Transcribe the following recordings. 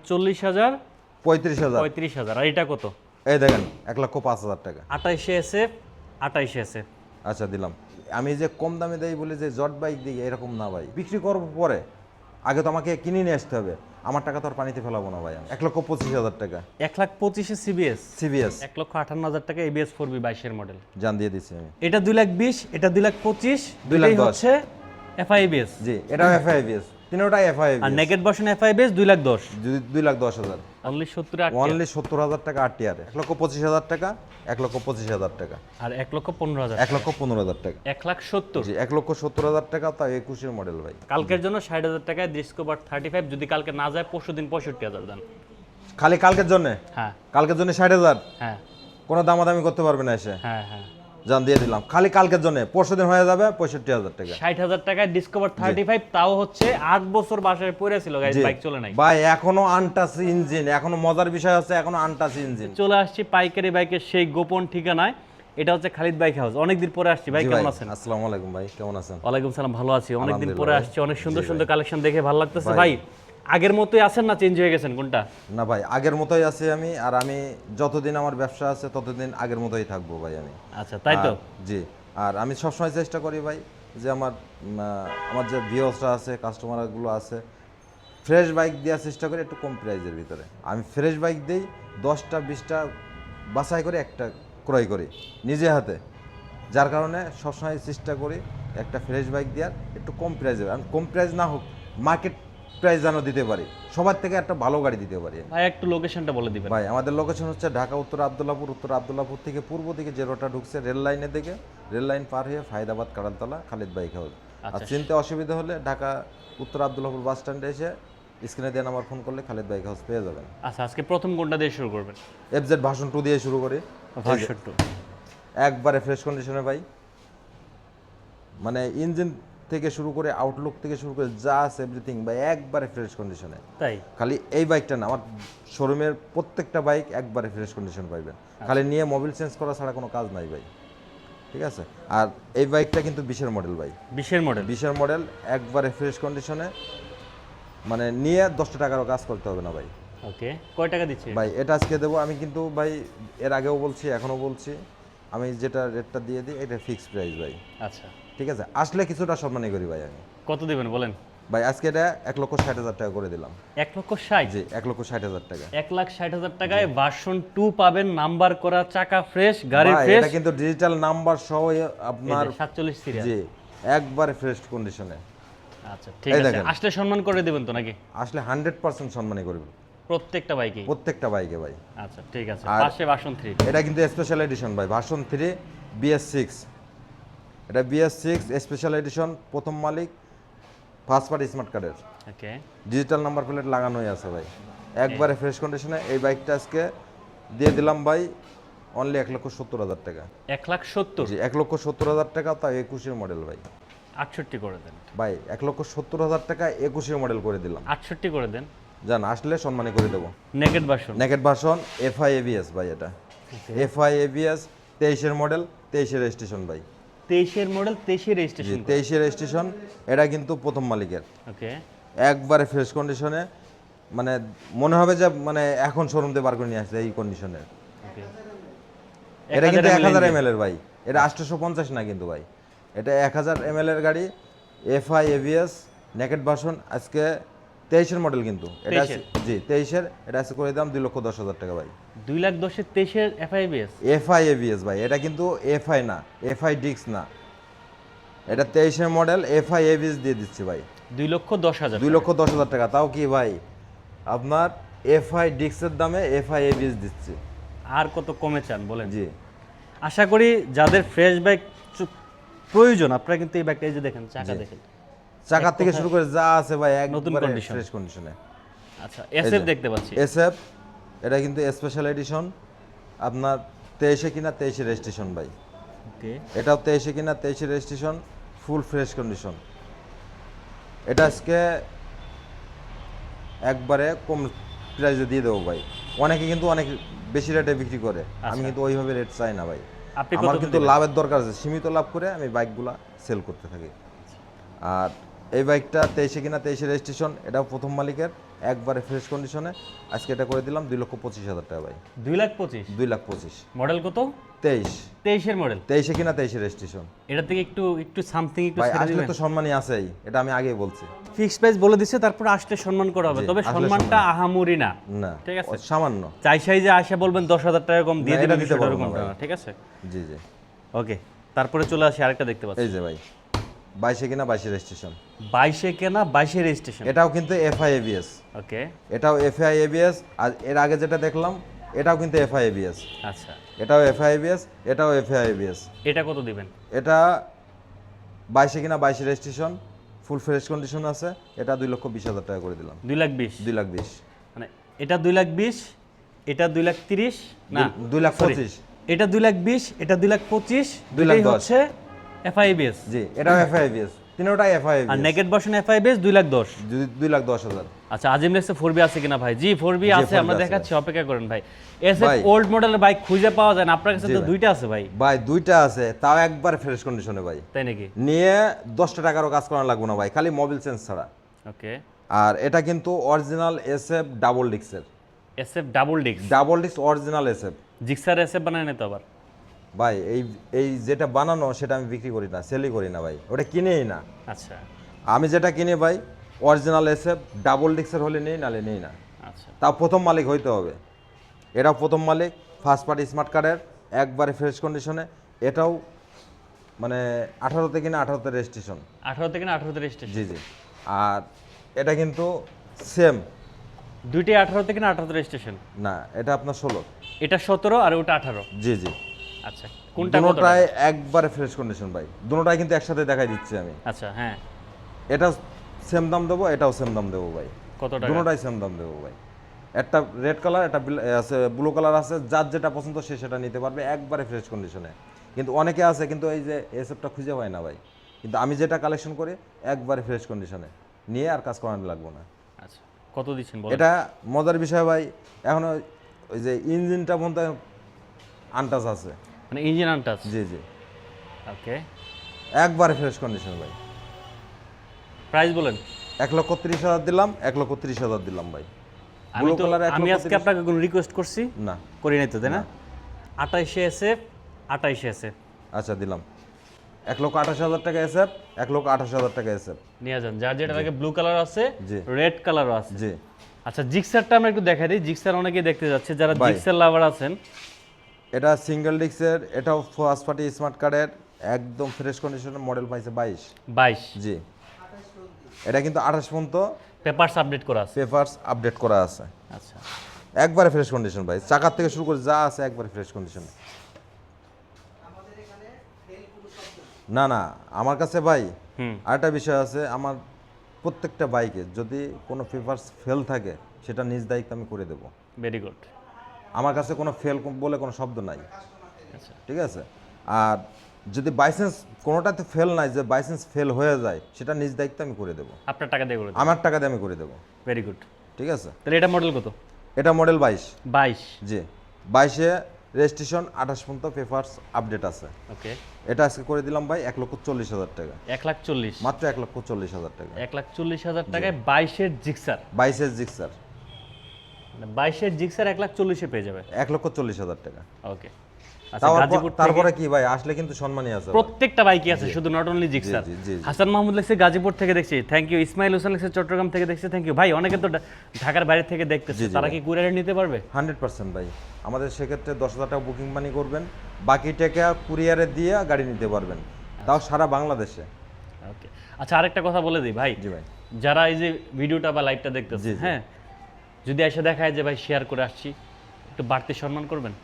40,000 35,000 35,000। আর এটা কত? এই দেখেন 1,05,000 টাকা। 28 SF 28 SF। আচ্ছা দিলাম। আমি যে কম দামে দেই বলে যে জট বাইক দিই এরকম না ভাই, বিক্রি করবো পরে, আগে তো আমাকে কিনে নিয়ে আসতে হবে। আমার টাকা তো আর পানিতে ফেলাবো না ভাই। 1,25,000 টাকা 1,25,000 CBS, সিবিএস 1,58,000 টাকা ABS 4B 22 মডেল। জান দিয়ে দিচ্ছি আমি। এটা 2,20,000, এটা 2,25,000, 2,10,000 দুটোই হচ্ছে FIABS। জি, এটাও এফআইবিএস, তিনটাই আর FI ABS. Naked version FIABS 2,10,000। 2,10,000 only 70 আর অনলি 70,000 টাকা আরটিআর। 1,25,000 টাকা, 1,25,000 টাকা, আর 1,15,000, 1,15,000 টাকা। 1,70,000। জি, 1,70,000 টাকা, তাও 21 মডেল ভাই। কালকের জন্য 60,000 টাকায় ডিসকভার 35, যদি কালকে না যায় পরশু দিন 65,000 দেন। খালি কালকের জন্য? হ্যাঁ কালকের জন্য 60,000, হ্যাঁ কোনো দামাদামি করতে পারবে না এসে। হ্যাঁ হ্যাঁ। জান দিয়ে দিলাম খালি কালকের জন্য। পরশু দিন হয়ে যাবে 65,000 টাকা। 60,000 টাকায় ডিসকভার 35, তাও হচ্ছে 8 বছর বাসায় পড়ে ছিল গাইস, জি। বাইক চলে নাই ভাই এখনো আনটাচ ইঞ্জিন, এখনো মজার বিষয় আছে, এখনো আনটাচ ইঞ্জিন। চলে আসছি পাইকারি বাইকের সেই গোপন ঠিকানায়। এটা হচ্ছে খালিদ বাইক হাউস। অনেকদিন পরে আসছি ভাই, জি কেমন ভাই, আছেন? আসসালামু আলাইকুম ভাই, কেমন আছেন? ওয়ালাইকুম সালাম, ভালো আছি। অনেকদিন পরে আলহামদুলিল্লাহ আসছি, অনেক ভাই। সুন্দর জি সুন্দর ভাই। কালেকশন দেখে ভালো লাগতেছে ভাই। ভাই। আগের মতোই আছেন না চেঞ্জ হয়ে গেছেন কোনটা? না ভাই, আগের মতোই আছি আমি, আর আমি যতদিন আমার ব্যবসা আছে ততদিন আগের মতোই থাকবো ভাই আমি। আচ্ছা তাই তো। জি, আর আমি সবসময় চেষ্টা করি ভাই যে আমার যে ভিউয়ার্সরা আছে, কাস্টমারগুলো আছে, ফ্রেশ বাইক দেওয়ার চেষ্টা করি একটু কম প্রাইজের ভিতরে। আমি ফ্রেশ বাইক দিই 10টা 20টা বাছাই করে একটা ক্রয় করি নিজে হাতে, যার কারণে সবসময় চেষ্টা করি একটা ফ্রেশ বাইক দেওয়ার একটু কম প্রাইজে। আমি কম প্রাইস না হোক, মার্কেট প্রাইস যেন দিতে পারি, সবার থেকে একটা ভালো গাড়ি দিতে পারি। ভাই একটু লোকেশনটা বলে দিবেন। ভাই আমাদের লোকেশন হচ্ছে ঢাকা উত্তর আব্দুল্লাহপুর। উত্তর আব্দুল্লাহপুর থেকে পূর্ব দিকে যে রোডটা ঢুকছে রেল লাইনের দিকে, রেল লাইন পার হয়ে ফায়দাবাদ কাড়ালতলা খালিদ বাইক হাউস। আর চিনতে অসুবিধা হলে ঢাকা উত্তর আব্দুল্লাহপুর বাস স্ট্যান্ডে এসে স্ক্রিনে দিয়ে নাম্বার ফোন করলে খালিদ বাইক হাউস পেয়ে যাবেন। আচ্ছা, আজকে প্রথম কোনটা দিয়ে শুরু করবেন? এফজেড ভার্সন 2 দিয়ে শুরু করি। ভার্সন 2 একবারে ফ্রেশ কন্ডিশনে ভাই, মানে ইঞ্জিন থেকে শুরু করে আউটলুক থেকে শুরু করে যা আছে এভরিথিং ভাই একবারে ফ্রেশ কন্ডিশনে। তাই? খালি এই বাইকটা না, আমার শোরুমের প্রত্যেকটা বাইক একবারে ফ্রেশ কন্ডিশন পাইবেন। খালি নিয়ে মোবিল চেঞ্জ করা ছাড়া কোনো কাজ নাই ভাই, ঠিক আছে? আর এই বাইকটা কিন্তু 20-এর মডেল ভাই, 20-এর মডেল। 20-এর মডেল, একবারে ফ্রেশ কন্ডিশনে, মানে নিয়ে 10টা টাকারও কাজ করতে হবে না ভাই। ওকে, কয় টাকা দিচ্ছি ভাই এটা আজকে দেবো আমি, কিন্তু ভাই এর আগেও বলছি এখনও বলছি, আমি যেটা রেটটা দিয়ে দিই এটা ফিক্সড প্রাইস ভাই। আচ্ছা ঠিক আছে, আসলে কিছুটা সম্মানই করি ভাই আমি। কত দিবেন বলেন? ভাই আজকে এটা 1,60,000 টাকা করে দিলাম। 1,60,000? জি, 1,60,000 টাকা। 1,60,000 টাকায় ভার্সন 2 পাবেন, নাম্বার করা, চাকা ফ্রেশ, গাড়ি ভাই, ফ্রেশ। এটা কিন্তু ডিজিটাল নাম্বার সহ আপনার 47 সিরিয়াল। জি, একবারে ফ্রেশ কন্ডিশনে। আচ্ছা ঠিক আছে, আসলে সম্মান করে দিবেন তো নাকি? আসলে 100% সম্মানই করব প্রত্যেকটা বাইকে? প্রত্যেকটা বাইকে ভাই। আচ্ছা ঠিক আছে। আর পাশে ভার্সন 3। এটা কিন্তু স্পেশাল এডিশন ভাই, ভার্সন 3 BS6। এটা BS6 স্পেশাল এডিশন, প্রথম মালিক, ফার্স্ট পার্টি স্মার্ট কার্ডের, ওকে। ডিজিটাল নাম্বার প্লেট লাগানোই আছে ভাই, একবারে ফ্রেশ কন্ডিশনে। এই বাইকটা আজকে দিয়ে দিলাম ভাই অনলি 1,70,000 টাকা। 1,70,000? জি, 1,70,000 টাকা, তাও 21-এর মডেল ভাই। 68 করে দেন ভাই 1,70,000 টাকা 21-এর মডেল করে দিলাম। 68 করে দেন। জান আসলে সম্মানী করে দেবো। Naked version? Naked version FI ABS ভাই, এটা FI ABS 23-এর মডেল, 23-এর রেজিস্ট্রেশন ভাই। 23-এর মডেল, 23-এর জি, রেজিস্ট্রেশন? 23-এর রেজিস্ট্রেশন। এটা কিন্তু প্রথম মালিকের, ওকে। একবারে ফ্রেশ কন্ডিশনে, মানে মনে হবে যে মানে এখন শোরুম থেকে বার করে নিয়ে আসছে এই কন্ডিশনের। ওকে। এটা কিন্তু 1000 ml এর ভাই, এটা 850 না কিন্তু ভাই, এটা 1000 ml এর গাড়ি, FI ABS নেকেট ভার্সন। আজকে 23-এর মডেল কিন্তু এটা 23-এর? জি 23-এর। এটা আজকে করে দাম 2,10,000 টাকা ভাই। 2,10,000 23-এর FIABS? FI ABS ভাই, এটা কিন্তু FI না, FI ডিক্স না, এটা 23-এর মডেল, FI ABS দিয়ে দিচ্ছি ভাই 2,10,000? 2,10,000 টাকা। তাও কি ভাই আপনার FI ডিক্সের দামে FI ABS দিচ্ছি। আর কত কমে চান বলেন? জি, আশা করি যাদের ফ্রেশ বাইক প্রয়োজন, আপনারা কিন্তু এই বাইকটা এই যে দেখেন, চাকা দেখেন, চাকার থেকে শুরু করে যা আছে ভাই নতুন একবারে condition। ফ্রেশ কন্ডিশনে। আচ্ছা SF দেখতে পাচ্ছি। SF এটা কিন্তু স্পেশাল এডিশন, আপনার 23-এ কিনা 23-এর রেজিস্ট্রেশন ভাই। ওকে। এটাও 23-এ কিনা 23-এর রেজিস্ট্রেশন, ফুল ফ্রেশ কন্ডিশন। এটা আজকে একবারে কম প্রাইসে দিয়ে দেবো ভাই। অনেকে কিন্তু অনেক বেশি রেটে বিক্রি করে, আমি কিন্তু ওইভাবে রেট চাই না ভাই। আপনি আমার কত কিন্তু লাভের দরকার আছে, সীমিত লাভ করে আমি বাইকগুলা সেল করতে থাকি। আর এই বাইকটা 23-এ কিনা 23-এর রেজিস্ট্রেশন, এটাও প্রথম মালিকের, একবারে ফ্রেশ কন্ডিশনে আজকে এটা করে দিলাম 2,25,000 টাকা ভাই। 2,25,000 2,25,000 মডেল কত? 23 23-এর মডেল। 23 কিনা 23 রেজিস্ট্রেশন এটা থেকে একটু সামথিং একটু ভাই। ছেড়ে আসলে দিবেন। তো সম্মানই আছেই, এটা আমি আগেই বলছি। ফিক্সড প্রাইস বলে দিছে, তারপর আসলে সম্মান করা হবে, জি, তবে আসলে সম্মানটা আহামরি না। না ঠিক আছে, সামান্য। চাই সাইজে আসে বলবেন 10,000 টাকা কম দিয়ে না, দিবেন, এটা দিতে পারবো না এরকমটা ভাই। না, ঠিক আছে। জি জি। ওকে, তারপরে চলে আসি আরেকটা দেখতে পাচ্ছি। এই যে ভাই 22 কিনা 22 রেজিস্ট্রেশন। 22-এ কেনা 22-এ রেজিস্ট্রেশন। এটাও কিন্তু এফআই এবিএস। ওকে, এটাও এফআই এবিএস। আর এর আগে যেটা দেখলাম এটাও কিন্তু এফআই এবিএস। আচ্ছা, এটাও এফআই এবিএস, এটাও এফআই এবিএস। এটা কত দিবেন? এটা 22 কিনা 22 রেজিস্ট্রেশন, ফুল ফ্রেশ কন্ডিশন আছে। এটা 2,20,000 টাকা করে দিলাম। 2,20,000 2,20,000 মানে এটা 2,20,000, এটা 2,30,000 না 2,25,000 এটা 2,20,000, এটা 2,25,000, 2,10,000 দুটোই হচ্ছে এফআইবিএস। জি, এটাও এফআই এবিএস, তিনটাই এফআই আর এবিএস। Naked version এফআইবিএস 2,10,000। 2,10,000। আচ্ছা, আজিম নেক্সে 4B আছে কিনা ভাই? জি 4B আছে, 4B আমরা আছে। দেখাচ্ছি, অপেক্ষা করেন ভাই। এসএফ ভাই। ওল্ড মডেলের বাইক খুঁজে পাওয়া যায় না, আপনার কাছে জি তো ভাই। দুইটা আছে ভাই, ভাই দুইটা আছে, তাও একবার ফ্রেশ কন্ডিশনে ভাই। তাই নাকি? নিয়ে 10টা টাকারও কাজ করা লাগবে না ভাই, খালি মোবিল চেঞ্জ ছাড়া। ওকে, আর এটা কিন্তু অরিজিনাল এসএফ ডাবল ডিক্সের। এসএফ ডাবল ডিস্ক, ডাবল ডিক্স অরিজিনাল এসএফ। জিক্সার এসএফ বানায় না তো আবার? ভাই এই যেটা বানানো সেটা আমি বিক্রি করি না, সেলই করি না ভাই, ওটা কিনেই না। আচ্ছা আমি যেটা কিনি ভাই অরিজিনাল এসএফ ডাবল ডিক্সের হলে নেই, নালে নেই না। আচ্ছা, তাও প্রথম মালিক হইতে হবে। এটাও প্রথম মালিক, ফার্স্ট পার্টি স্মার্ট কার্ডের, একবারে ফ্রেশ কন্ডিশনে। এটাও মানে 18তে কিনা 18তে রেজিস্ট্রেশন। 18 থেকে না 18 রেজিস্ট্রেশন? জি জি। আর এটা কিন্তু সেম। দুইটাই 18 থেকে না 18 রেজিস্ট্রেশন? না, এটা আপনার 16। এটা 17 আর ওটা 18। জি জি। আচ্ছা, কোনটা কত দুটোটাই টাকা? একবারে ফ্রেশ কন্ডিশন ভাই, দুটোটাই কিন্তু একসাথে দেখাই দিচ্ছি আমি। আচ্ছা হ্যাঁ, এটা সেম দাম দেবো, এটাও সেম দাম দেবো ভাই। কত টাকা? দুটোটাই সেম দাম দেবো ভাই। একটা রেড কালার, একটা আছে ব্লু কালার আছে, যার যেটা পছন্দ সে সেটা নিতে পারবে একবারে ফ্রেশ কন্ডিশনে। কিন্তু অনেকে আছে কিন্তু এই যে এসএফটা খুঁজে পায় না ভাই, কিন্তু আমি যেটা কালেকশন করি একবারে ফ্রেশ কন্ডিশনে নিয়ে আর কাজ করানো লাগবে না। আচ্ছা, কত দিচ্ছেন বলেন? এটা মজার বিষয় ভাই, এখনো ওই যে ইঞ্জিনটা বলতে আনটাচ আছে। মানে ইঞ্জিন আনটাচ? জি জি। ওকে, একবারে ফ্রেশ কন্ডিশন ভাই। প্রাইস বলেন। 1,30,000 দিলাম, 1,30,000 দিলাম ভাই। আমি ব্লু তো কালার আমি আজকে আপনাকে কোনো রিকোয়েস্ট করছি? না। করি নাই তো, তাই না? 28 এসএফ, 28 এসএফ আচ্ছা দিলাম। 1,28,000 টাকা এসএফ, 1,28,000 টাকা এসএফ। নিয়ে যান, যার যেটা লাগে। ব্লু কালার আছে, জি। রেড কালারও আছে। জি আচ্ছা, জিক্সারটা আমরা একটু দেখাই দিই। জিক্সার অনেকেই দেখতে যাচ্ছে, যারা ভাই। জিক্সার লাভার আছেন। এটা সিঙ্গেল ডিস্কের, এটাও ফার্স্ট পার্টি স্মার্ট কার্ডের, একদম ফ্রেশ কন্ডিশনের, মডেল পাইছে 22। জি। এটা কিন্তু 28 পর্যন্ত পেপারস আপডেট করা আছে। পেপারস আপডেট করা আছে। আচ্ছা, একবারে ফ্রেশ কন্ডিশন ভাই, চাকার থেকে শুরু করে যা আছে একবারে ফ্রেশ কন্ডিশনে। না না, আমার কাছে ভাই আরেকটা বিষয় আছে, আমার প্রত্যেকটা বাইকে যদি কোনো পেপারস ফেল থাকে সেটা নিজ দায়িত্ব আমি করে দেব। Very good. আমার কাছে কোনো ফেল বলে কোনো শব্দ নাই। আচ্ছা, ঠিক আছে। আর যদি বাইসেন্স কোনোটাতে ফেল নাই, যে বাইসেন্স ফেল হয়ে যায়, সেটা নিজ দায়িত্ব আমি করে দেবো। আপনার টাকা দিয়ে করে দেন। আমার টাকা দিয়ে আমি করে দেবো। Very good. ঠিক আছে। তাহলে এটা মডেল কত? এটা মডেল 22। 22। জি। 22-এ রেজিস্ট্রেশন, 28 পর্যন্ত পেপারস আপডেট আছে। ওকে, এটা আজকে করে দিলাম ভাই 1,40,000 টাকা। 1,40,000? মাত্র 1,40,000 টাকা। 1,40,000 টাকায় 22-এর জিক্সার। 22-এর জিক্সার 22-এর জিক্সার 1,40,000-এ পেয়ে যাবে। 1,40,000 টাকা। ওকে, আচ্ছা, গাজীপুর থেকে তারপরে কি ভাই, আসলে কিন্তু সম্মানই আছে ভাই। প্রত্যেকটা বাইকই আছে, শুধু নট অনলি জিক্সার। জি, জি, জি। হাসান মাহমুদ লেখছে গাজীপুর থেকে দেখছি, থ্যাংক ইউ। ইসমাইল হোসেন লেখছে চট্টগ্রাম থেকে দেখছে, থ্যাংক ইউ ভাই। অনেকে তো ঢাকার বাইরে থেকে দেখতেছে, জি, জি তারা ভাই। কি কুরিয়ারে নিতে পারবে? 100% ভাই। আমাদের সেক্ষেত্রে 10,000 টাকা বুকিং মানি করবেন, বাকি টাকা কুরিয়ারে দিয়ে গাড়ি নিতে পারবেন, তাও সারা বাংলাদেশে। ওকে, আচ্ছা, আরেকটা কথা বলে দিই ভাই। জি ভাই। যারা এই যে ভিডিওটা বা লাইভটা দেখতেছে, জি, জি। হ্যাঁ, যদি এসে দেখায় যে ভাই শেয়ার করে আসছি, একটু বাড়তি সম্মান করবেন।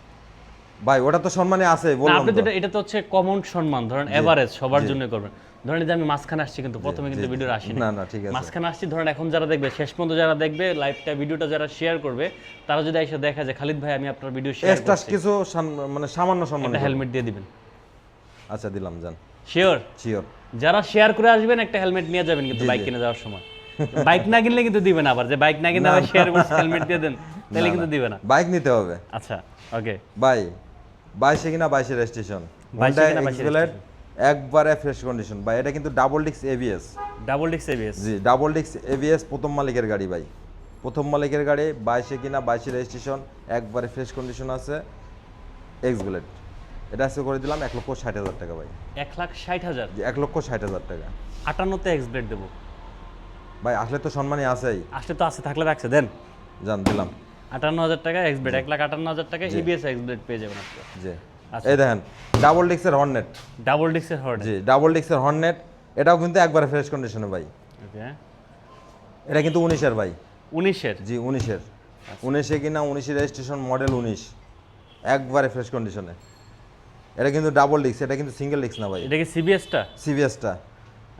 ভাই ওটা তো সম্মানে আছে না, বললাম আপনি তো। তো এটা তো হচ্ছে কমন সম্মান, ধরেন এভারেজ সবার জন্য করবেন। ধরেন এই যে আমি মাঝখানে আসছি, কিন্তু প্রথমে কিন্তু ভিডিও আসিনি। না না, ঠিক আছে। মাঝখানে আসছি, ধরেন এখন যারা দেখবে, শেষ পর্যন্ত যারা দেখবে লাইভটা, ভিডিওটা যারা শেয়ার করবে, তারা যদি এসে দেখা যায় খালিদ ভাই আমি আপনার ভিডিও শেয়ার এক্সট্রা করছি, কিছু মানে সামান্য সম্মান একটা করবো। হেলমেট দিয়ে দিবেন। আচ্ছা দিলাম, যান। শিওর? শিওর। যারা শেয়ার করে আসবেন একটা হেলমেট নিয়ে যাবেন, কিন্তু জি, বাইক জি। কিনে যাওয়ার সময়। বাইক না কিনলে কিন্তু দিবে না, আবার যে বাইক না কিনে আবার শেয়ার করছে হেলমেট দিয়ে দেন, তাহলে কিন্তু দিবে না। বাইক নিতে হবে আচ্ছা, ওকে। ভাই। 22-এ কিনা 22-এর রেজিস্ট্রেশন, 22-এ কিনা 22-এর এক্সপ্লেড, একবারে ফ্রেশ কন্ডিশন ভাই। এটা কিন্তু double disc ABS. Double disc ABS? জি, ডাবল ডিস্ক এবিএস, প্রথম মালিকের গাড়ি ভাই। প্রথম মালিকের গাড়ি, 22-এ কিনা, 22-এ রেজিস্ট্রেশন, একবারে ফ্রেশ কন্ডিশন আছে, এক্স ব্লেড। এটা আজকে করে দিলাম 1,60,000 টাকা ভাই। 1,60,000 জি, 1,60,000 টাকা 58তে এক্স ব্লেড দেবো ভাই। আসলে তো সম্মানই আছেই, আসলে তো আছে, থাকলে রাখছে দেন। জান দিলাম। 58,000 টাকা এক্স ব্লেড, 1,58,000 টাকা এবিএস এক্স ব্লেড পেয়ে যাবেন আপনি। জি, আচ্ছা। এই দেখেন ডাবল ডিক্সের হর্নেট। ডাবল ডিস্কের হর্ন। জি, ডাবল ডিক্সের হর্নেট, এটাও কিন্তু একবারে ফ্রেশ কন্ডিশনে ভাই। ওকে, এটা কিন্তু 19-এর ভাই। 19-এর। জি, 19-এর, 19-এ কিনা, 19-এ রেজিস্ট্রেশন, মডেল 19, একবারে ফ্রেশ কন্ডিশনে। এটা কিন্তু ডাবল ডিক্স, এটা কিন্তু সিঙ্গেল ডিক্স না ভাই। এটা কি সিবিএসটা? সিবিএসটা,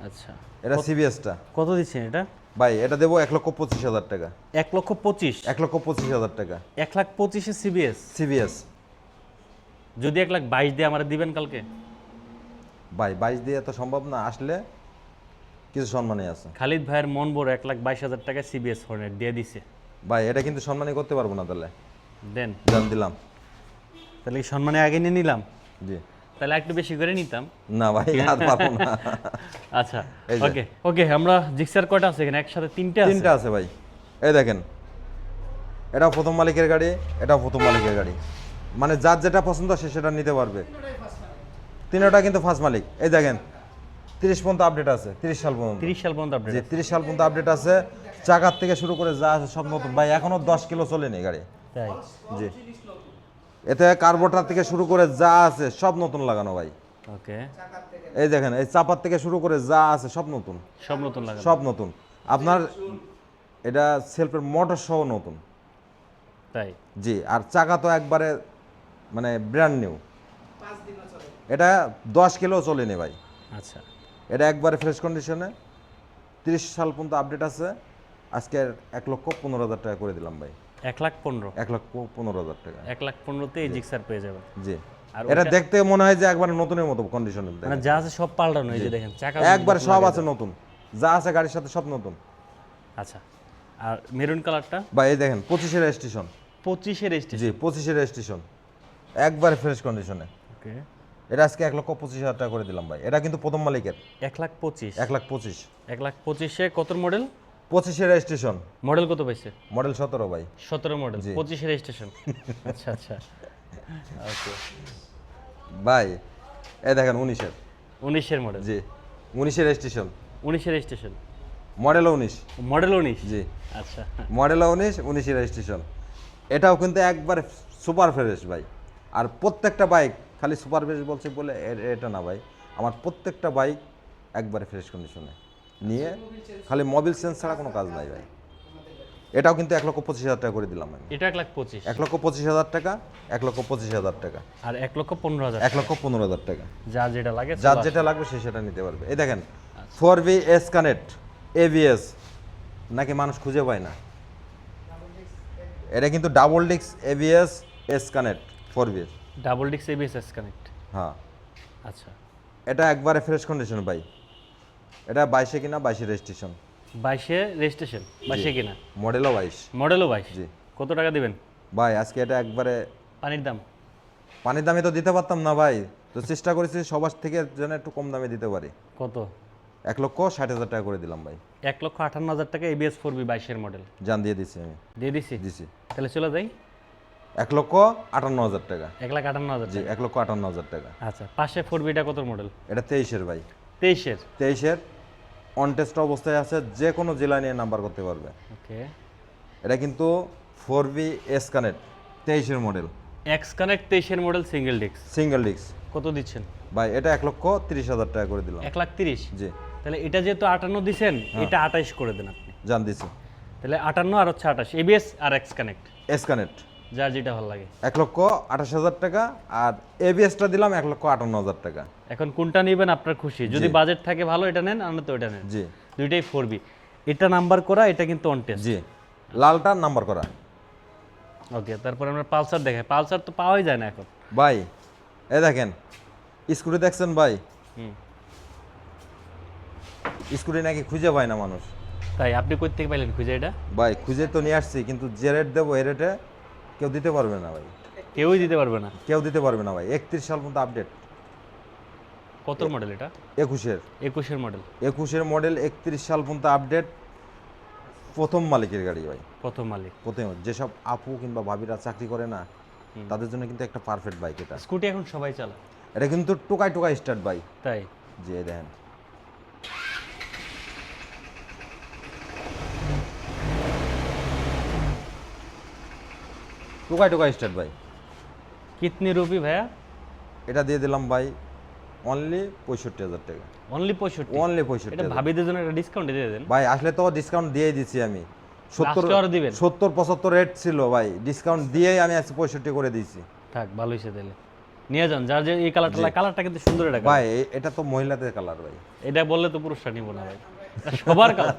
আচ্ছা, এটা সিবিএসটা কত দিচ্ছেন এটা? ভাই। এটা দেবো 1,25,000 টাকা। 1,25,000? 1,25,000 টাকা 1,25,000 সিবিএস। সিবিএস যদি 1,22,000 দিয়ে আমার দিবেন কালকে? ভাই 22 দিয়ে তো সম্ভব না, আসলে কিছু সম্মানই আছে খালিদ ভাইয়ের মন বড়, 1,22,000 টাকা সিবিএস হর্নেট দিয়ে দিছে। ভাই। এটা কিন্তু সম্মানই করতে পারবো না, তাহলে দেন, জান দিলাম। তাহলে কি সম্মানে আগে নিয়ে নিলাম? জি, তাহলে একটু বেশি করে নিতাম। না ভাই আর পারবো না। আচ্ছা, এই যে। ওকে ওকে, আমরা জিক্সার কয়টা আছে এখানে? একসাথে তিনটা আছে। তিনটা আছে ভাই। এই দেখেন, এটাও প্রথম মালিকের গাড়ি, এটাও প্রথম মালিকের গাড়ি, মানে যার যেটা পছন্দ সে সেটা নিতে পারবে। তিনটা কিন্তু ফার্স্ট মালিক। এই দেখেন 30 পর্যন্ত আপডেট আছে, 30 সাল পর্যন্ত। 30 সাল পর্যন্ত আপডেট। জি, 30 সাল পর্যন্ত আপডেট আছে। চাকার থেকে শুরু করে যা আছে সব নতুন ভাই। এখনো 10 কিলো চলেনি গাড়ি। তাই? জি, এতে কার্বোটার থেকে শুরু করে যা আছে সব নতুন লাগানো ভাই। ওকে, এই দেখেন, এই চাপার থেকে শুরু করে যা আছে সব নতুন, সব নতুন লাগে। সব নতুন। আপনার এটা সেলফের মোটর সহ নতুন। তাই? জি, আর চাকা তো একবারে মানে ব্র্যান্ড নিউ। এটা 10 কিলো চলেনি ভাই। আচ্ছা, এটা একবারে ফ্রেশ কন্ডিশনে, 30 সাল পর্যন্ত আপডেট আছে। আজকে 1,15,000 টাকা করে দিলাম ভাই। 1,15,000? 1,15,000 টাকা। 1,15,000-তে এই জিক্সার পেয়ে যাবেন। জি, আর এটা ওটা- দেখতে মনে হয় যে একবারে নতুনের মতো কন্ডিশনে। মানে যা আছে সব পাল্টানো, এই যে দেখেন চাকা একবার সব আছে নতুন, যা আছে গাড়ির সাথে সব নতুন। আচ্ছা, আর মেরুন কালারটা? ভাই এই দেখেন 25-এর রেজিস্ট্রেশন। 25-এর রেজিস্ট্রেশন? জি, 25-এর রেজিস্ট্রেশন, একবারে ফ্রেশ কন্ডিশনে। ওকে, এটা আজকে 1,25,000 টাকা করে দিলাম ভাই। এটা কিন্তু প্রথম মালিকের। 1,25,000? 1,25,000। 1,25,000-এ কত মডেল? 25-এর রেজিস্ট্রেশন, মডেল কত পাইছে? মডেল 17 ভাই। 17 মডেল, জি। 25-এর রেজিস্ট্রেশন। আচ্ছা আচ্ছা, ওকে। ভাই এই দেখেন 19-এর। 19-এর মডেল? জি, 19-এর রেজিস্ট্রেশন, 19-এর রেজিস্ট্রেশন, মডেলও 19। মডেল 19? জি, আচ্ছা, মডেলও 19, 19-এর রেজিস্ট্রেশন। এটাও কিন্তু একবারে সুপার ফ্রেশ ভাই। আর প্রত্যেকটা বাইক খালি সুপার ফ্রেশ বলছি বলে এটা না ভাই, আমার প্রত্যেকটা বাইক একবারে ফ্রেশ কন্ডিশনে নিয়ে, খালি মোবিল চেঞ্জ ছাড়া কোনো কাজ নাই ভাই। এটাও কিন্তু 1,25,000 টাকা করে দিলাম আমি। এটা 1,25,000? 1,25,000 টাকা, 1,25,000 টাকা, আর 1,15,000? 1,15,000 টাকা। যার যেটা লাগে যার যেটা লাগবে সে সেটা নিতে পারবে। এই দেখেন 4VS কানেক্ট ABS, নাকি মানুষ খুঁজে পায় না। এটা কিন্তু ডাবল ডিক্স ABS S connect 4VS। Double disc ABS connect? হ্যাঁ, আচ্ছা, এটা একবারে ফ্রেশ কন্ডিশন ভাই। এটা 22-এ কিনা, 22-এ রেজিস্ট্রেশন। 22-এ রেজিস্ট্রেশন, 22-এ কিনা, মডেলও 22। মডেলও 22? জি কত টাকা দিবেন ভাই। আজকে এটা একবারে পানির দাম? পানির দামে তো দিতে পারতাম না ভাই, তো চেষ্টা করেছি সবার থেকে যেন একটু কম দামে দিতে পারি। কত? 1,60,000 টাকা করে দিলাম ভাই। 1,58,000 টাকা এবিএস 4B 22-এর মডেল জান দিয়ে দিছি আমি। দিয়ে দিছি? দিছি। তাহলে চলে যাই। 1,58,000 টাকা। 1,58,000 জি, টাকা? 1,58,000 টাকা। আচ্ছা, পাশে 4Bটা কত মডেল? এটা 23-এর ভাই। 23-এর? 23-এর অন টেস্ট অবস্থায় আছে, যে কোনো জেলা নিয়ে নাম্বার করতে পারবে। ওকে, এটা কিন্তু 4VS কানেক্ট 23-এর মডেল, এক্স কানেক্ট 23-এর model, single disc. Single disc কত দিচ্ছেন ভাই? এটা 1,30,000 টাকা করে দিলাম। 1,30,000? জি, তাহলে এটা যেহেতু 58 দিছেন, এটা 28 করে দেন আপনি। জান দিছি। তাহলে 58 আর হচ্ছে 28, এবিএস আর এক্স কানেক্ট, এস কানেক্ট যার যেটা ভালো লাগে। 1,28,000 টাকা, আর ABSটা দিলাম 1,58,000 টাকা। এখন কোনটা নেবেন আপনার খুশি, যদি জি। বাজেট থাকে ভালো এটা নেন, আর না তো এটা নেন। জি দুইটাই 4B। এটা নাম্বার করা, এটা কিন্তু অন টেস্ট। জি, লালটা নাম্বার করা। ওকে, তারপর আমরা পালসার দেখাই। পালসার তো পাওয়াই যায় না এখন ভাই এই দেখেন স্কুটি দেখছেন ভাই? হুম। স্কুটি নাকি খুঁজে পায় না মানুষ। তাই? আপনি কই থেকে পাইলেন খুঁজে এটা? ভাই খুঁজে তো নিয়ে আসছি, কিন্তু যে রেট দেবো এই রেটে কেউ দিতে পারবে না ভাই, কেউই দিতে পারবে না। কেউ দিতে পারবে না ভাই। 31 সাল পর্যন্ত আপডেট। কত মডেল এটা? 21-এর 21-এর মডেল? 21-এর মডেল, 31 সাল পর্যন্ত আপডেট। প্রথম মালিকের গাড়ি ভাই, প্রথম মালিক। প্রথম যেসব আপু কিংবা ভাবিরা চাকরি করে না তাদের জন্য কিন্তু একটা পারফেক্ট বাইক এটা। স্কুটি এখন সবাই চালায়, এটা কিন্তু টোকাই টোকাই স্টার্ট ভাই। তাই? জি এই দেখেন, টোকাই টোকাই স্টার্ট ভাই। কিতনি রুপি ভাইয়া? এটা দিয়ে দিলাম ভাই অনলি 65,000 টাকা। অনলি 65? অনলি এটা 65,000 ভাবিদের জন্য একটা ডিসকাউন্ট দিয়ে দেন ভাই। আসলে তো ডিসকাউন্ট দিয়েই দিচ্ছি আমি। Last আর দিবেন? 70-75 রেট ছিল ভাই, ডিসকাউন্ট দিয়েই আমি আজকে 65 করে দিয়েছি থাক, ভালো হইছে তাহলে। নিয়ে যান, যার যে এই কালারটা লাগে, কালারটা কিন্তু সুন্দর এটা ভাই। এটা তো মহিলাদের কালার ভাই, এটা বললে তো পুরুষরা নিব না ভাই, এটা সবার কালার।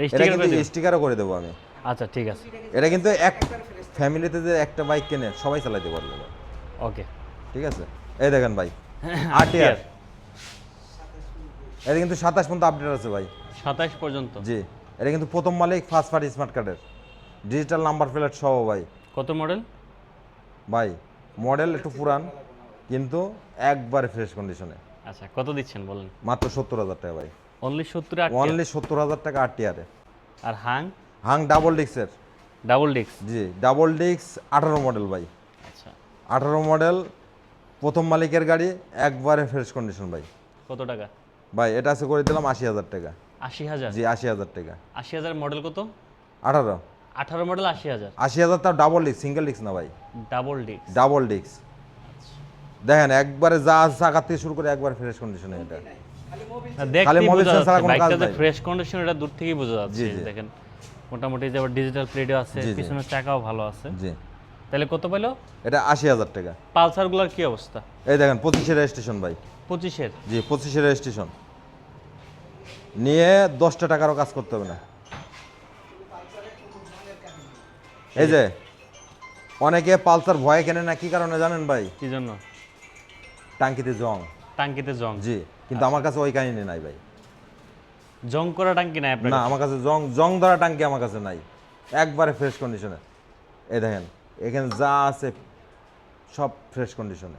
এই এটা স্টিকার কিন্তু স্টিকারও করে দেবো আমি। আচ্ছা ঠিক আছে, এটা কিন্তু এক ফ্যামিলিতে যে একটা বাইক কেনে সবাই চালাতে পারবে ভাই। ওকে। ঠিক আছে, এই দেখেন ভাই আরটিআর। এটা কিন্তু 27 পর্যন্ত আপডেট আছে ভাই। 27 পর্যন্ত? জি, এটা কিন্তু প্রথম মালিক, ফার্স্ট পার্টি স্মার্ট কার্ডের, ডিজিটাল নাম্বার প্লেট সহ ভাই। কত মডেল ভাই মডেল একটু পুরান কিন্তু একবারে ফ্রেশ কন্ডিশনে। আচ্ছা, কত দিচ্ছেন বলেন? মাত্র 70,000 টাকা ভাই। অনলি 70? অনলি 70,000 টাকা আরটিআর। আর হাং? হাং ডাবল ডিক্সের। Double disc? জি ডাবল ডিক্স, 18 মডেল ভাই। আচ্ছা, 18 মডেল, প্রথম মালিকের গাড়ি, একবারে ফ্রেশ কন্ডিশন ভাই। কত টাকা ভাই এটা আছে করে দিলাম 80,000 টাকা। 80,000? জি 80,000 টাকা। 80,000 মডেল কত? 18 18 মডেল 80,000? 80,000 তাও ডাবল ডিক্স, সিঙ্গেল ডিক্স না ভাই, ডাবল ডিস্ক? ডাবল ডিক্স। দেখেন একবারে যা চাকা থেকে শুরু করে একবার ফ্রেশ কন্ডিশনে এটা। খালি দেখতেই মোবিল বোঝা সেন্সর যাচ্ছে কোনো কাজ বাইকটা যে নাই। ফ্রেশ কন্ডিশন, এটা দূর থেকেই বোঝা যাচ্ছে। জি, জি। দেখেন মোটামুটি যে ডিজিটাল প্লেটও আছে, জি, জি। পিছনের চাকাও ভালো আছে। জি তাহলে কত পেলো? এটা 80,000 টাকা। পালসারগুলোর কি অবস্থা? এই দেখেন 25-এর রেজিস্ট্রেশন ভাই। 25-এর? জি 25-এর রেজিস্ট্রেশন নিয়ে 10টা টাকারও কাজ করতে হবে না। এই যে অনেকে পালসার ভয় কেনে না, কি কারণে জানেন ভাই? কি জন্য? টাঙ্কিতে জং। টাঙ্কিতে জং? জি, কিন্তু আমার কাছে ওই কাহিনী নাই ভাই। জং করা টাঙ্কি নাই আপনার না, কাছে? আমার কাছে জং ধরা টাঙ্কি আমার কাছে নাই, একবারে ফ্রেশ কন্ডিশনে। এই দেখেন এখানে যা আছে সব ফ্রেশ কন্ডিশনে।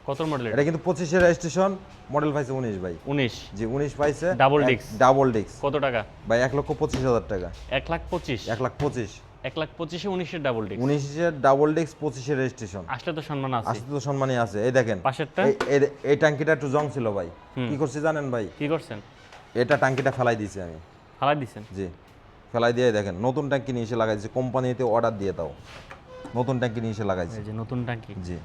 কত মডেল এটা কিন্তু 25-এর রেজিস্ট্রেশন, মডেল পাইছে 19 ভাই। 19? জি 19 পাইছে। Double disc? ডাবল ডিক্স কত টাকা? ভাই 1,25,000 টাকা। 1,25,000? 1,25,000। 1,25,000 19-এর ডাবল ডিস্ক? 19-এর ডাবল ডিক্স, 25-এর রেজিস্ট্রেশন। আসলে তো সম্মান আছে। আসলে তো সম্মানই আছে। এই দেখেন পাশেরটা? এই টাঙ্কিটা একটু জং ছিল ভাই, কি করছি জানেন ভাই? কি করছেন? এটা টাঙ্কিটা ফেলাই দিয়েছি আমি। ফালাই দিছেন? জি ফেলাই দিয়ে দেখেন নতুন ট্যাঙ্কি নিয়ে এসে লাগাইছি, কোম্পানিতে অর্ডার দিয়ে দাও, নতুন ট্যাঙ্কি নিয়ে এসে লাগাইছি। এই যে নতুন টাঙ্কি, জি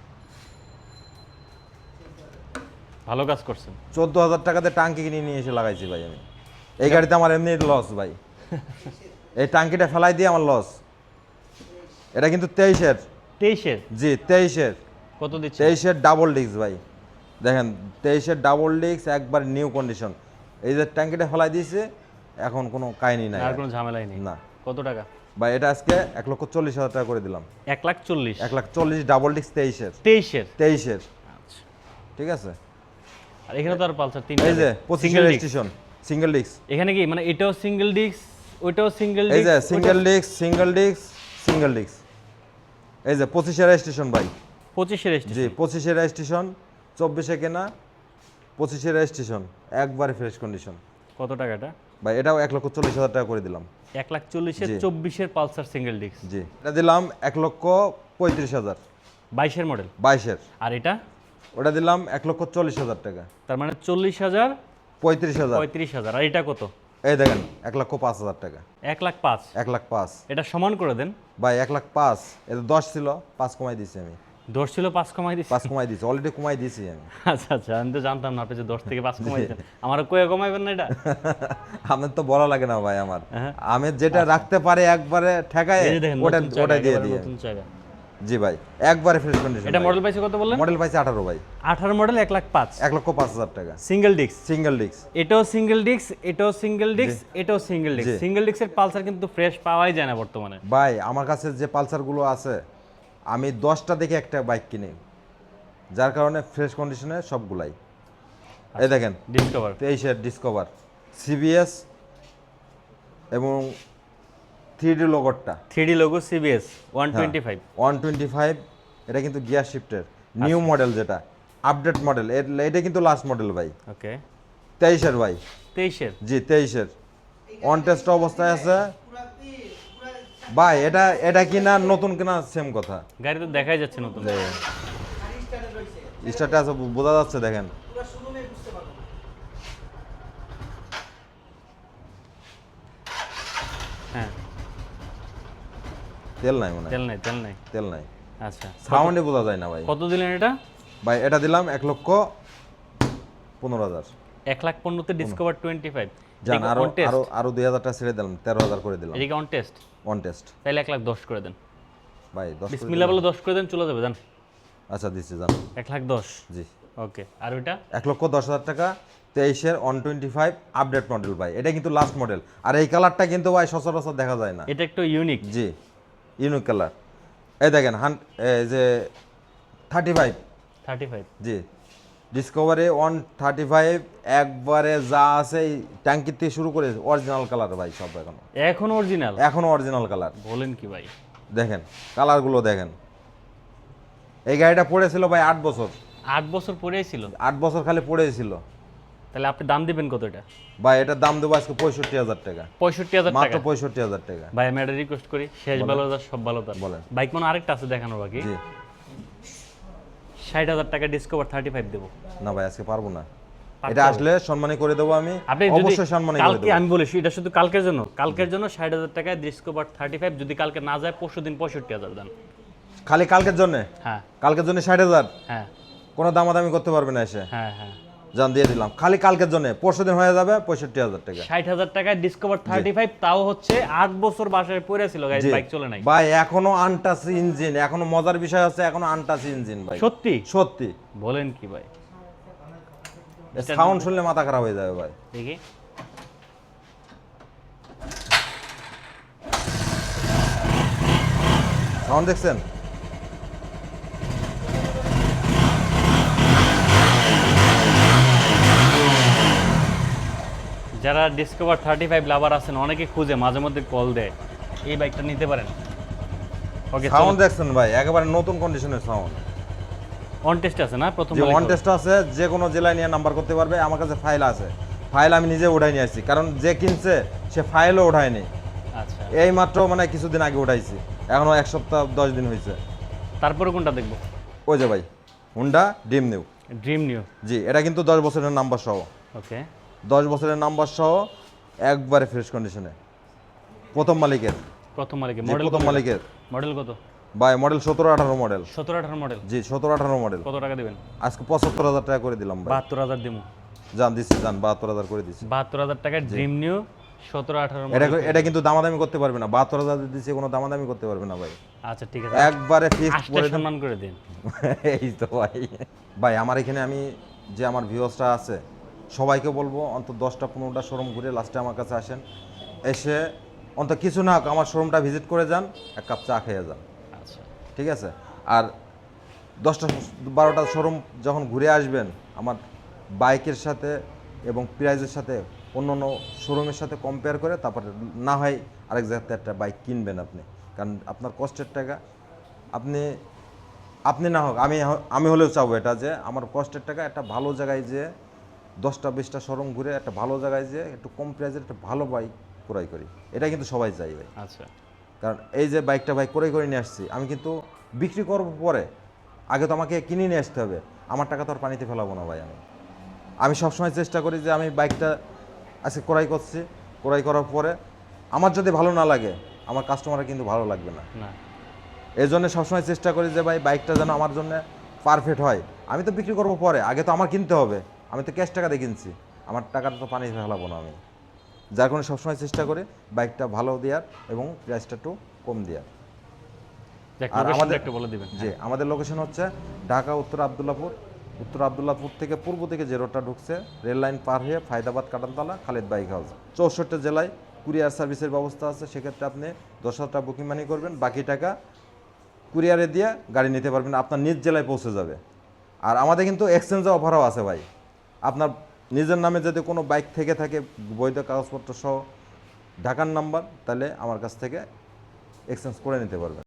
ভালো কাজ করছেন। 14,000 টাকাতে টাঙ্কি কিনে নিয়ে এসে লাগাইছি ভাই আমি। এই গাড়িতে আমার এমনি লস ভাই, এই টাঙ্কিটা ফেলাই দিয়ে আমার লস। এটা কিন্তু 23-এর। 23-এর? জি 23-এর। কত দিচ্ছে? 23-এর ডাবল ডিস্ক ভাই। দেখেন 23-এর ডাবল ডিস্ক, একবার নিউ কন্ডিশন। এই যে ট্যাঙ্কিটা ফেলাই দিয়েছে, এখন কোনো কাহিনী নাই আর কোনো ঝামেলাই নেই? না কত টাকা ভাই। এটা আজকে 1,40,000 টাকা করে দিলাম। 1,40,000? 1,40,000 ডাবল ডিস্ক 23-এর। 23-এর? আচ্ছা ঠিক আছে। আর এখানে তো আর পালসার এই তিনটা, যে 25-এর রেজিস্ট্রেশন, সিঙ্গেল ডিস্ক। এখানে কি মানে এটাও সিঙ্গেল ডিস্ক, ওইটাও সিঙ্গেল এই ডিস্ক? যে single disc, single disc, single disk. এই যে 25-এর রেজিস্ট্রেশন ভাই। 25-এর? জি 25-এর রেজিস্ট্রেশন, 24-এ কেনা, 25-এর রেজিস্ট্রেশন, একবারে ফ্রেশ কন্ডিশন। কত টাকাটা ভাই এটাও 1,40,000 টাকা করে দিলাম। 1,40,000? জি। 24-এর পালসার সিঙ্গেল ডিস্ক? জি এটা দিলাম 1,35,000। 22-এর মডেল? 22-এর। আর এটা? ওটা দিলাম 1,40,000 টাকা। তার মানে 40,000, 35,000। 35,000। আর এটা কত? এই দেখেন 1,05,000 টাকা। 1,05,000? 1,05,000 এটা সমান করে দেন ভাই। 1,05,000 এটা 10 ছিল, 5 কমাই দিয়েছি আমি। 10 ছিল, 5 কমাই দিচ্ছি? 5 কমাই দিয়েছি, অলরেডি কমাই দিয়েছি আমি। আচ্ছা আচ্ছা, আমি তো জানতাম না আপনি যে 10 থেকে 5 কমাই দেন। আমার কয়ে কমাইবেন না এটা? আমার তো বলা লাগে না ভাই আমার। হ্যাঁ। আমি যেটা রাখতে পারে একবারে ঠেকায় এই যে দেখেন ওটা নতুন চাকা, ওটা দিয়ে একেবারে দিই। নতুন চাকা। জি ভাই একবারে ফ্রেশ কন্ডিশন। এটা মডেল পাইছে কত বললেন? মডেল পাইছে 18 ভাই। 18 মডেল, 1,05,000? 1,05,000 টাকা। Single disc? Single disk. এটাও সিঙ্গেল ডিস্ক, এটাও সিঙ্গেল ডিস্ক, এটাও সিঙ্গেল ডিস্ক। জি। সিঙ্গেল ডিস্কের পালসার কিন্তু ফ্রেশ পাওয়াই যায় না বর্তমানে। ভাই আমার কাছে যে পালসারগুলো আছে, আমি 10টা দেখে একটা বাইক কিনি, যার কারণে ফ্রেশ কন্ডিশনে সবগুলাই। এই দেখেন ডিসকভার? 23-এর ডিসকভার, সিবিএস এবং 3D লোগোটা। 3D logo, CBS 125? 125। এটা কিন্তু গিয়ার শিফটের নিউ মডেল, যেটা আপডেট মডেল। এটা কিন্তু লাস্ট মডেল ভাই। ওকে। 23-এর ভাই। 23-এর? জি 23-এর। অন টেস্ট অবস্থায় আছে ভাই। এটা এটা কিনা নতুন কিনা সেম কথা। গাড়ি তো দেখাই যাচ্ছে নতুন। স্টার্টে আছে, বোঝা যাচ্ছে, দেখেন। হ্যাঁ, তেল নাই মনে হয়। তেল নাই, তেল নাই। তেল নাই, আচ্ছা, সাউন্ডে বোঝা যায় না ভাই। কত দিলেন এটা? ভাই এটা দিলাম 1,15,000। 1,15,000 তে ডিসকভার 25 জান, আরো আরো আরো 2,000 টাকা ছেড়ে দিলাম, 13,000 করে দিলাম। এদিকে অন টেস্ট, অন টেস্ট তাহলে 1,10,000 করে দেন ভাই। 10 বিসমিল্লাহ বলে 10 করে দেন, চলে যাবে। জান, আচ্ছা দিচ্ছি, জান। 1,10,000। জি, ওকে। আর ওইটা 1,10,000 টাকা, 23-এর 125 আপডেট মডেল ভাই। এটা কিন্তু লাস্ট মডেল, আর এই কালারটা কিন্তু ভাই সচরাচর দেখা যায় না। এটা একটু ইউনিক। জি, ইউনিক কালার। এই দেখেন, এই যে 35। জি, ডিসকভারি 135 একবারে যা আছে এই ট্যাঙ্কির থেকে শুরু করে অরিজিনাল কালার ভাই, সব এখন অরিজিনাল, এখনো অরিজিনাল কালার। বলেন কি ভাই? দেখেন কালারগুলো দেখেন। এই গাড়িটা পড়েছিল ভাই 8 বছর। 8 বছর পরেই ছিল? 8 বছর খালি পড়েছিল। তাহলে আপনি দাম দিবেন কত এটা? ভাই এটার দাম দেবো আজকে 65,000 টাকা। 65,000 মাত্র টাকা? 65,000 টাকা। ভাই আমি একটা রিকোয়েস্ট করি, শেষ ভালো তার সব ভালো তার। বলেন। বাইক মনে আরেকটা আছে দেখানোর বাকি। জি, 60,000 টাকা ডিসকভার 35 দেবো। না ভাই আজকে পারবো না। পারতে এটা হবে। আসলে সম্মানী করে দেবো আমি, আপনি যদি অবশ্যই সম্মানী করে কালকে, দেবো। আমি বলেছি এটা শুধু কালকের জন্য, কালকের জন্য 60,000 টাকায় ডিসকভার 35, যদি কালকে না যায় পরশুদিন 65,000 দেন। খালি কালকের জন্য? হ্যাঁ কালকের জন্য 60,000? হ্যাঁ কোনো দামাদামি করতে পারবে না এসে। হ্যাঁ হ্যাঁ, জান দিয়ে দিলাম, খালি কালকের জন্য। পরশুদিন হয়ে যাবে 65,000 টাকা। 60,000 টাকায় ডিসকভার 35, তাও হচ্ছে 8 বছর বাসায় পড়ে ছিল, গাড়ি জি। বাইক চলে নাই। ভাই এখনো আনটাচ ইঞ্জিন, এখনো মজার বিষয় আছে, এখনো আনটাচ ইঞ্জিন ভাই। সত্যি? সত্যি। বলেন কি ভাই? সাউন্ড শুনলে মাথা খারাপ হয়ে যাবে ভাই। দেখি। সাউন্ড দেখছেন? যারা ডিসকভার 35 লাভার আছেন, অনেকে খুঁজে, মাঝে মধ্যে কল দেয়, এই বাইকটা নিতে পারেন। ওকে, সাউন্ড দেখছেন ভাই, একেবারে নতুন কন্ডিশনের সাউন্ড। অন টেস্ট আছে না প্রথম? যে ওয়ান টেস্ট আছে, যে কোনো জেলায় নিয়ে নাম্বার করতে পারবে। আমার কাছে ফাইল আছে, ফাইল আমি নিজে উঠাই নিয়ে আসছি, কারণ যে কিনছে সে ফাইলও উঠায়নি। আচ্ছা, এই মাত্র মানে কিছুদিন আগে উঠাইছি, এখনো 1 সপ্তাহ 10 দিন হয়েছে। তারপরে কোনটা দেখবো? ওই যে ভাই Honda dream new. Dream new. জি, এটা কিন্তু 10 বছরের নাম্বার সহ। ওকে, 10 বছরের নাম্বার সহ, একবারে ফ্রেশ কন্ডিশনে, প্রথম মালিকের। প্রথম মালিকের জি, মডেল? প্রথম মালিকের। মডেল কত ভাই মডেল 17-18 মডেল। 17-18 মডেল? জি, 17-18 মডেল। কত টাকা দিবেন? আজকে 75,000 টাকা করে দিলাম ভাই। 72,000 দিমু। জান দিচ্ছি, জান 72,000 করে দিচ্ছি। 72,000 টাকা ড্রিম নিউ 17-18 এটা মডেল। এটা কিন্তু দামাদামি করতে পারবে না, 72,000 দিচ্ছি, কোনো দামাদামি করতে পারবে না ভাই। আচ্ছা ঠিক আছে, একবারে ফিক্সড আজকে করে দিন। সম্মান করে দিন। এই তো ভাই। ভাই আমার এখানে আমি যে আমার ভিউয়ার্সরা আছে সবাইকে বলবো অন্তত 10টা-15টা শোরুম ঘুরে লাস্টে আমার কাছে আসেন, এসে অন্তত কিছু না হোক আমার শোরুমটা ভিজিট করে যান, এক কাপ চা খেয়ে যান। আচ্ছা, ঠিক আছে? আর 10টা-12টা শোরুম যখন ঘুরে আসবেন, আমার বাইকের সাথে এবং প্রাইজের সাথে অন্য অন্য শোরুমের সাথে কম্পেয়ার করে তারপরে না হয় আরেক জায়গাতে একটা বাইক কিনবেন আপনি, কারণ আপনার কষ্টের টাকা আপনি আপনি না হোক আমি হলেও চাবো এটা, যে আমার কষ্টের টাকা একটা ভালো জায়গায় যে 10টা-20টা শোরুম ঘুরে একটা ভালো জায়গায় যে একটু কম প্রাইজের একটা ভালো বাইক ক্রয় করি। এটা কিন্তু সবাই চাই ভাই। আচ্ছা, কারণ এই যে বাইকটা ভাই ক্রয় করে নিয়ে আসছি, আমি কিন্তু বিক্রি করবো পরে, আগে তো আমাকে কিনে নিয়ে আসতে হবে। আমার টাকা তো আর পানিতে ফেলাবো না ভাই। আমি সবসময় চেষ্টা করি যে আমি বাইকটা আজকে ক্রয় করছি, ক্রয় করার পরে আমার যদি ভালো না লাগে, আমার কাস্টমারের কিন্তু ভালো লাগবে না। না, এই জন্য সবসময় চেষ্টা করি যে ভাই বাইকটা যেন আমার জন্য পারফেক্ট হয়। আমি তো বিক্রি করবো পরে, আগে তো আমার কিনতে হবে। আমি তো ক্যাশ টাকা দিয়ে কিনছি, আমার টাকাটা তো পানিতে ফেলাবো না আমি। যার কারণে সবসময় চেষ্টা করি বাইকটা ভালো দেওয়ার এবং প্রাইসটা একটু কম দেওয়ার। আর আমাদের একটু বলে দিবেন। যে আমাদের লোকেশন হচ্ছে ঢাকা উত্তর আব্দুল্লাপুর। উত্তর আব্দুল্লাপুর থেকে পূর্ব দিকে যে রোডটা ঢুকছে, রেল লাইন পার হয়ে ফায়দাবাদ কাটানতলা খালেদ বাইক হাউস। 64 জেলায় কুরিয়ার সার্ভিসের ব্যবস্থা আছে। সেক্ষেত্রে আপনি 10,000 টাকা বুকিং মানি করবেন, বাকি টাকা কুরিয়ারে দিয়ে গাড়ি নিতে পারবেন, আপনার নিজ জেলায় পৌঁছে যাবে। আর আমাদের কিন্তু এক্সচেঞ্জের অফারও আছে ভাই। আপনার নিজের নামে যদি কোনো বাইক থেকে থাকে বৈধ কাগজপত্র সহ, ঢাকার নাম্বার, তাহলে আমার কাছ থেকে এক্সচেঞ্জ করে নিতে পারবেন।